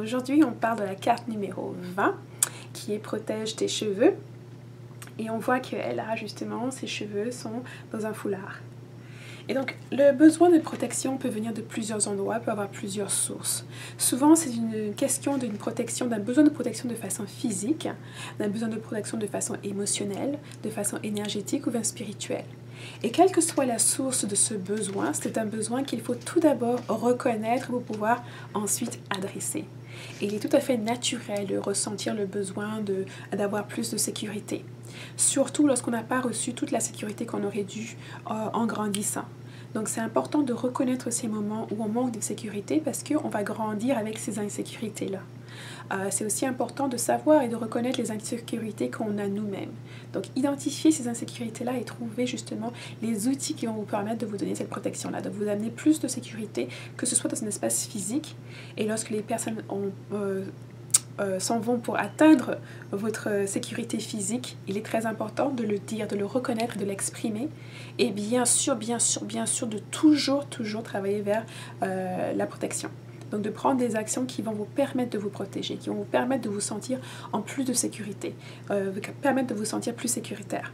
Aujourd'hui, on parle de la carte numéro 20 qui est protège tes cheveux. Et on voit qu'elle a justement, ses cheveux sont dans un foulard. Et donc, le besoin de protection peut venir de plusieurs endroits, peut avoir plusieurs sources. Souvent, c'est une question d'une protection, d'un besoin de protection de façon physique, d'un besoin de protection de façon émotionnelle, de façon énergétique ou bien spirituelle. Et quelle que soit la source de ce besoin, c'est un besoin qu'il faut tout d'abord reconnaître pour pouvoir ensuite adresser. Et il est tout à fait naturel de ressentir le besoin d'avoir plus de sécurité. Surtout lorsqu'on n'a pas reçu toute la sécurité qu'on aurait dû en grandissant. Donc c'est important de reconnaître ces moments où on manque de sécurité parce qu'on va grandir avec ces insécurités-là. C'est aussi important de savoir et de reconnaître les insécurités qu'on a nous-mêmes. Donc identifier ces insécurités-là et trouver justement les outils qui vont vous permettre de vous donner cette protection-là, de vous amener plus de sécurité, que ce soit dans un espace physique et lorsque les personnes s'en vont pour atteindre votre sécurité physique, il est très important de le dire, de le reconnaître, de l'exprimer et bien sûr de toujours travailler vers la protection. Donc de prendre des actions qui vont vous permettre de vous protéger, qui vont vous permettre de vous sentir en plus de sécurité, permettre de vous sentir plus sécuritaire.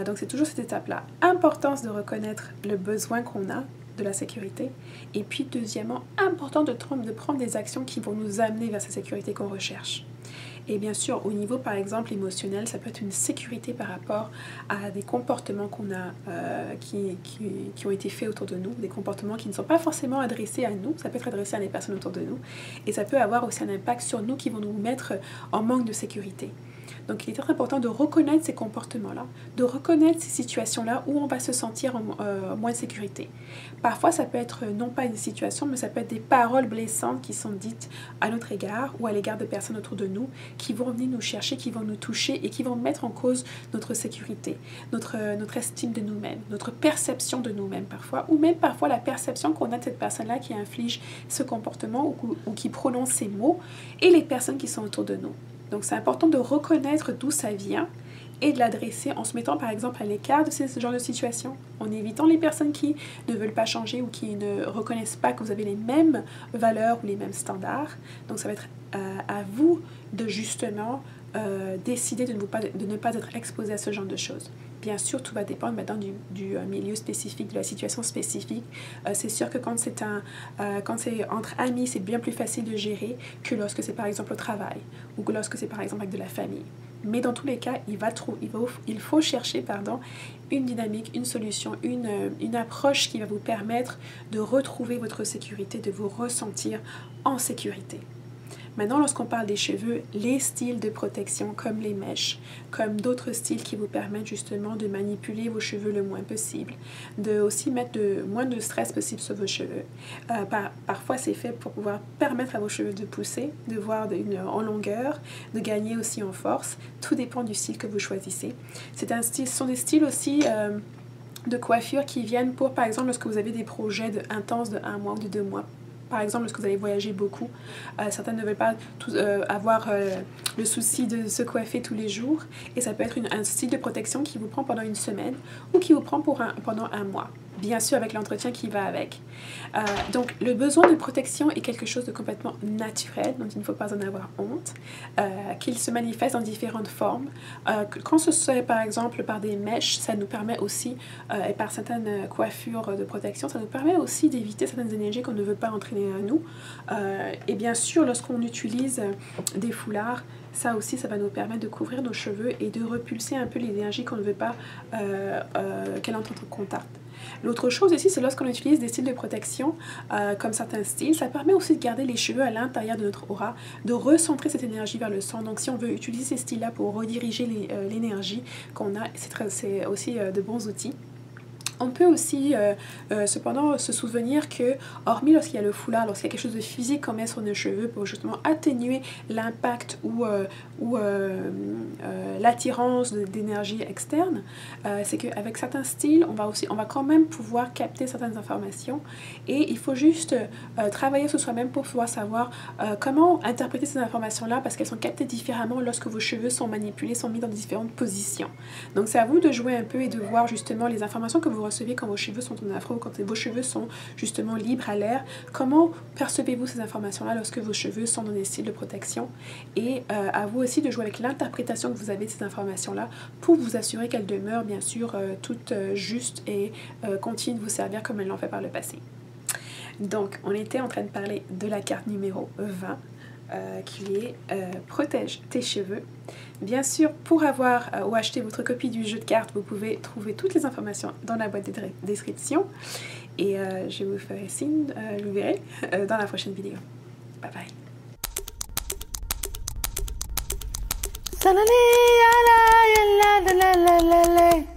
Donc c'est toujours cette étape-là. Importance de reconnaître le besoin qu'on a de la sécurité. Et puis deuxièmement, important de prendre des actions qui vont nous amener vers cette sécurité qu'on recherche. Et bien sûr, au niveau par exemple émotionnel, ça peut être une sécurité par rapport à des comportements qu'on a, qui ont été faits autour de nous, des comportements qui ne sont pas forcément adressés à nous, ça peut être adressé à des personnes autour de nous, et ça peut avoir aussi un impact sur nous qui vont nous mettre en manque de sécurité. Donc il est très important de reconnaître ces comportements-là, de reconnaître ces situations-là où on va se sentir en moins de sécurité. Parfois ça peut être non pas une situation, mais ça peut être des paroles blessantes qui sont dites à notre égard ou à l'égard de personnes autour de nous qui vont venir nous chercher, qui vont nous toucher et qui vont mettre en cause notre sécurité, notre estime de nous-mêmes, notre perception de nous-mêmes parfois, ou même parfois la perception qu'on a de cette personne-là qui inflige ce comportement ou qui prononce ces mots et les personnes qui sont autour de nous. Donc c'est important de reconnaître d'où ça vient et de l'adresser en se mettant par exemple à l'écart de ce genre de situation, en évitant les personnes qui ne veulent pas changer ou qui ne reconnaissent pas que vous avez les mêmes valeurs ou les mêmes standards. Donc ça va être à vous de justement décider de ne pas être exposé à ce genre de choses. Bien sûr, tout va dépendre maintenant du milieu spécifique, de la situation spécifique. C'est sûr que quand c'est entre amis, c'est bien plus facile de gérer que lorsque c'est par exemple au travail ou que lorsque c'est par exemple avec de la famille. Mais dans tous les cas, il faut chercher une dynamique, une solution, une approche qui va vous permettre de retrouver votre sécurité, de vous ressentir en sécurité. Maintenant, lorsqu'on parle des cheveux, les styles de protection comme les mèches, comme d'autres styles qui vous permettent justement de manipuler vos cheveux le moins possible, de aussi mettre moins de stress possible sur vos cheveux. Parfois, c'est fait pour pouvoir permettre à vos cheveux de pousser, de voir en longueur, de gagner aussi en force. Tout dépend du style que vous choisissez. Ce sont des styles aussi de coiffure qui viennent pour, par exemple, lorsque vous avez des projets intenses de 1 mois ou de 2 mois. Par exemple, lorsque vous allez voyager beaucoup, certains ne veulent pas avoir le souci de se coiffer tous les jours. Et ça peut être un style de protection qui vous prend pendant 1 semaine ou qui vous prend pendant 1 mois. Bien sûr, avec l'entretien qui va avec. Donc, le besoin de protection est quelque chose de complètement naturel, dont il ne faut pas en avoir honte, qu'il se manifeste dans différentes formes. Quand ce serait par exemple par des mèches, ça nous permet aussi, et par certaines coiffures de protection, ça nous permet aussi d'éviter certaines énergies qu'on ne veut pas entraîner à nous. Et bien sûr, lorsqu'on utilise des foulards, ça aussi, ça va nous permettre de couvrir nos cheveux et de repulser un peu l'énergie qu'on ne veut pas qu'elle entre en contact. L'autre chose aussi, c'est lorsqu'on utilise des styles de protection, comme certains styles, ça permet aussi de garder les cheveux à l'intérieur de notre aura, de recentrer cette énergie vers le centre. Donc si on veut utiliser ces styles-là pour rediriger l'énergie qu'on a, c'est aussi de bons outils. On peut aussi cependant se souvenir que, hormis lorsqu'il y a le foulard, lorsqu'il y a quelque chose de physique qu'on met sur nos cheveux pour justement atténuer l'impact ou l'attirance d'énergie externe, c'est qu'avec certains styles, on va quand même pouvoir capter certaines informations et il faut juste travailler sur soi-même pour pouvoir savoir comment interpréter ces informations-là parce qu'elles sont captées différemment lorsque vos cheveux sont manipulés, sont mis dans différentes positions. Donc c'est à vous de jouer un peu et de voir justement les informations que vous recevez quand vos cheveux sont en afro, quand vos cheveux sont justement libres à l'air. Comment percevez-vous ces informations-là lorsque vos cheveux sont dans des styles de protection? Et à vous aussi de jouer avec l'interprétation que vous avez de ces informations-là pour vous assurer qu'elles demeurent bien sûr toutes justes et continuent de vous servir comme elles l'ont fait par le passé. Donc on était en train de parler de la carte numéro 20 qui est Protège tes cheveux. Bien sûr, pour avoir ou acheter votre copie du jeu de cartes, vous pouvez trouver toutes les informations dans la boîte de description. Et je vous ferai signe, je vous verrai dans la prochaine vidéo. Bye bye. Salalé, ala, yalla, la, la, la, la, la.